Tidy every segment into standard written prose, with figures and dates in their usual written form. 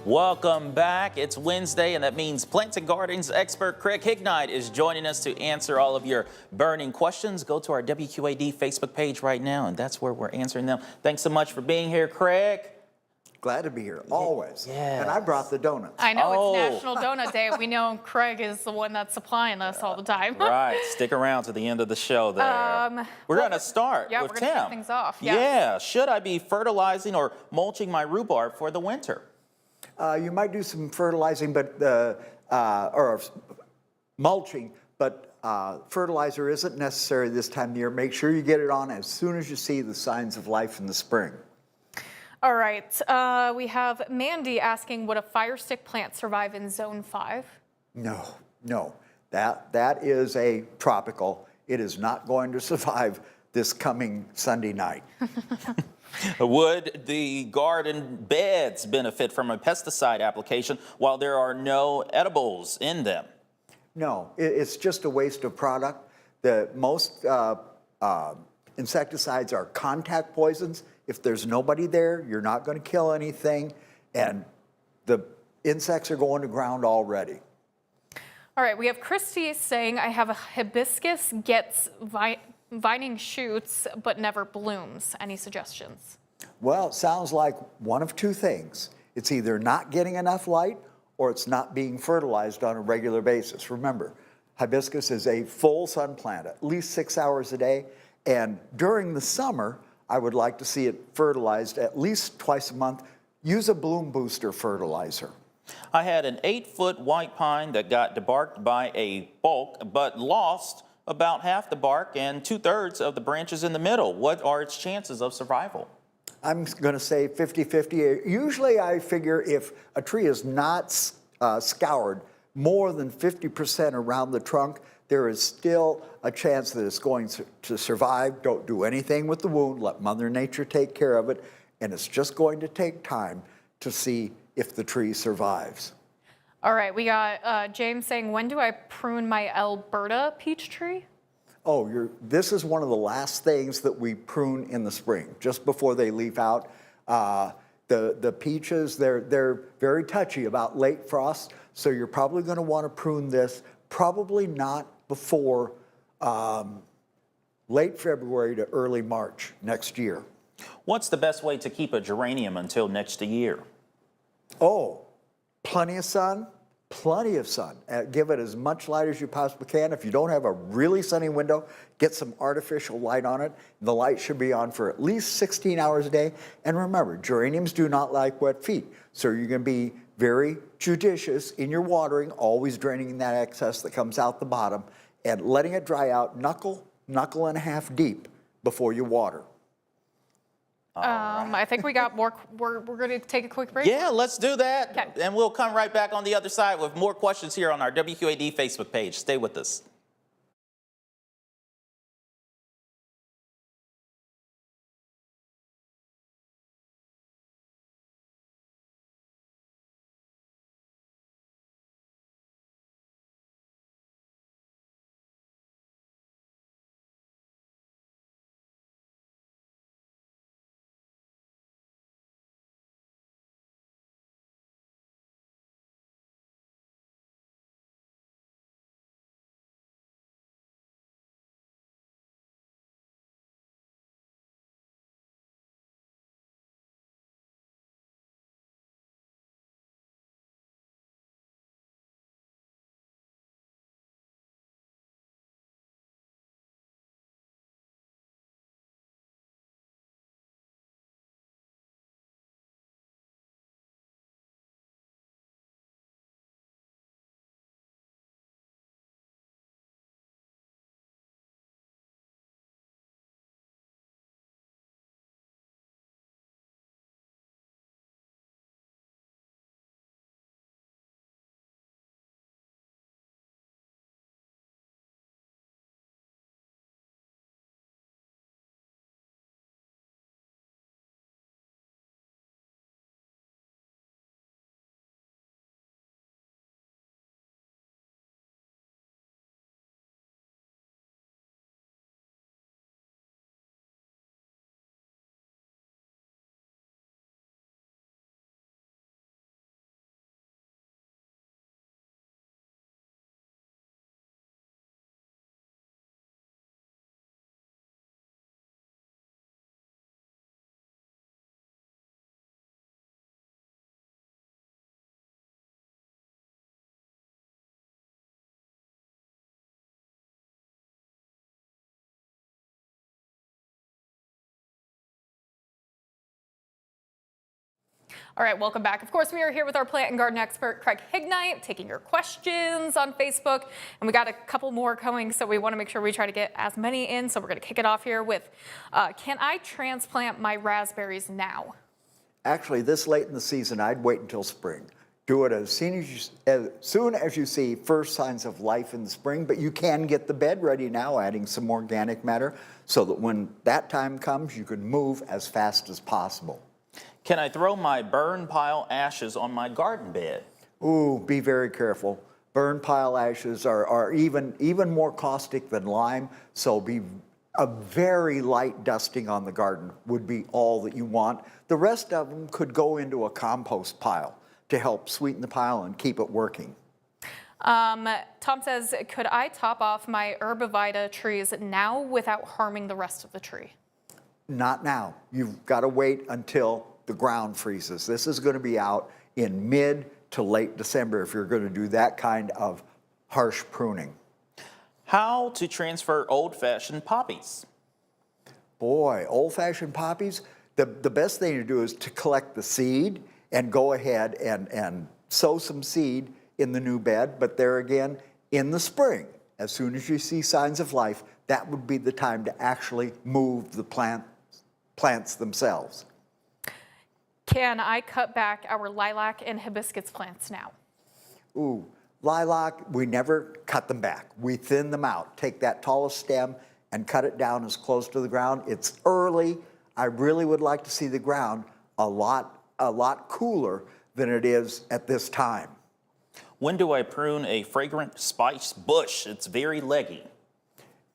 Welcome back. It's Wednesday, and that means Plants and Gardens expert Craig Hignight is joining us to answer all of your burning questions. Go to our WQAD Facebook page right now, and that's where we're answering them. Thanks so much for being here, Craig. Glad to be here, always. Yeah. And I brought the donuts. I know it's National Donut Day. We know Craig is the one that's supplying us all the time. Right. Stick around to the end of the show there. We're going to start with we're Tim. going to kick things off. Yes. Yeah. Should I be fertilizing or mulching my rhubarb for the winter? You might do some fertilizing, but or mulching, but fertilizer isn't necessary this time of year. Make sure you get it on as soon as you see the signs of life in the spring. All right. We have Mandy asking, would a fire stick plant survive in Zone 5? No. That is a tropical. It is not going to survive this coming Sunday night. Would the garden beds benefit from a pesticide application while there are no edibles in them? No, it's just a waste of product. The most insecticides are contact poisons. If there's nobody there, you're not going to kill anything, and the insects are going to ground already. All right, we have Christy saying, I have a hibiscus, gets vining shoots, but never blooms. Any suggestions? Well, it sounds like one of two things. It's either not getting enough light or it's not being fertilized on a regular basis. Remember, hibiscus is a full sun plant, at least 6 hours a day, and during the summer, I would like to see it fertilized at least twice a month. Use a bloom booster fertilizer. I had an 8-foot white pine that got debarked by a bulk, but lost about half the bark and 2/3 of the branches in the middle. What are its chances of survival? I'm going to say 50-50. Usually I figure if a tree is not scoured more than 50% around the trunk, there is still a chance that it's going to survive. Don't do anything with the wound. Let Mother Nature take care of it. And it's just going to take time to see if the tree survives. All right, we got James saying, when do I prune my Alberta peach tree? Oh, this is one of the last things that we prune in the spring, just before they leaf out. The peaches, they're very touchy about late frost, so you're probably going to want to prune this, probably not before late February to early March next year. What's the best way to keep a geranium until next year? Oh, plenty of sun, plenty of sun. Give it as much light as you possibly can. If you don't have a really sunny window, get some artificial light on it. The light should be on for at least 16 hours a day. And remember, geraniums do not like wet feet, so you're going to be very judicious in your watering, always draining that excess that comes out the bottom, and letting it dry out knuckle and a half deep before you water. I think we got more. We're going to take a quick break. Yeah, let's do that. Okay. And we'll come right back on the other side with more questions here on our WQAD Facebook page. Stay with us. All right, welcome back. Of course, we are here with our plant and garden expert, Craig Hignight, taking your questions on Facebook. And we got a couple more coming, so we want to make sure we try to get as many in. So we're going to kick it off here with, can I transplant my raspberries now? Actually, this late in the season, I'd wait until spring. Do it as soon as you see first signs of life in the spring, but you can get the bed ready now, adding some organic matter, so that when that time comes, you can move as fast as possible. Can I throw my burn pile ashes on my garden bed? Ooh, be very careful. Burn pile ashes are even more caustic than lime, so be a very light dusting on the garden would be all that you want. The rest of them could go into a compost pile to help sweeten the pile and keep it working. Tom says, could I top off my herbivida trees now without harming the rest of the tree? Not now. You've got to wait until the ground freezes. This is going to be out in mid to late December if you're going to do that kind of harsh pruning. How to transfer old-fashioned poppies? Boy, old-fashioned poppies, the best thing to do is to collect the seed and go ahead and sow some seed in the new bed. But there again, in the spring, as soon as you see signs of life, that would be the time to actually move the plants themselves. Can I cut back our lilac and hibiscus plants now? Ooh, lilac, we never cut them back. We thin them out. Take that tallest stem and cut it down as close to the ground. It's early. I really would like to see the ground a lot cooler than it is at this time. When do I prune a fragrant spice bush? It's very leggy.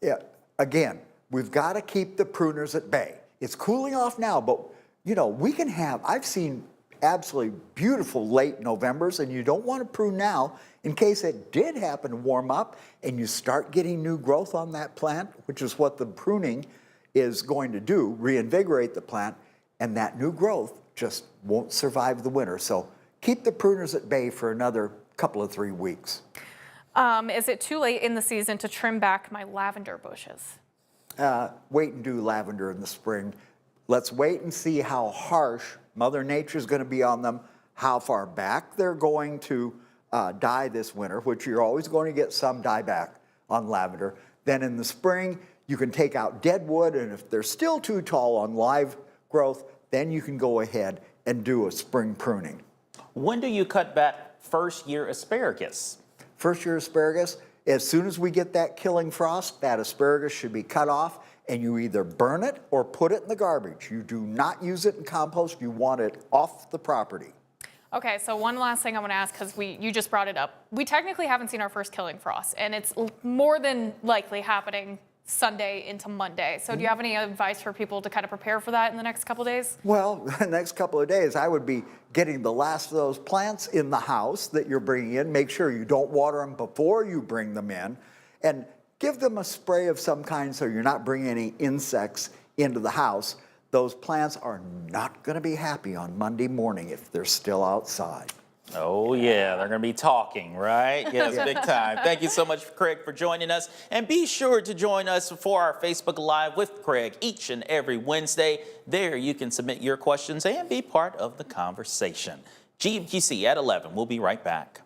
Yeah, again, we've got to keep the pruners at bay. It's cooling off now, but you know, we can have, I've seen absolutely beautiful late Novembers, and you don't want to prune now in case it did happen to warm up and you start getting new growth on that plant, which is what the pruning is going to do, reinvigorate the plant, and that new growth just won't survive the winter. So keep the pruners at bay for another couple of 3 weeks. Is it too late in the season to trim back my lavender bushes? Wait and do lavender in the spring. Let's wait and see how harsh Mother Nature is going to be on them, how far back they're going to die this winter, which you're always going to get some dieback on lavender. Then in the spring, you can take out dead wood, and if they're still too tall on live growth, then you can go ahead and do a spring pruning. When do you cut back first-year asparagus? First-year asparagus, as soon as we get that killing frost, that asparagus should be cut off, and you either burn it or put it in the garbage. You do not use it in compost. You want it off the property. Okay, so one last thing I want to ask, because you just brought it up. We technically haven't seen our first killing frost, and it's more than likely happening Sunday into Monday. So do you have any advice for people to kind of prepare for that in the next couple of days? Well, the next couple of days, I would be getting the last of those plants in the house that you're bringing in. Make sure you don't water them before you bring them in, and give them a spray of some kind so you're not bringing any insects into the house. Those plants are not going to be happy on Monday morning if they're still outside. Oh, yeah, they're going to be talking, right? Yes, big time. Thank you so much, Craig, for joining us. And be sure to join us for our Facebook Live with Craig each and every Wednesday. There you can submit your questions and be part of the conversation. GMQC at 11. We'll be right back.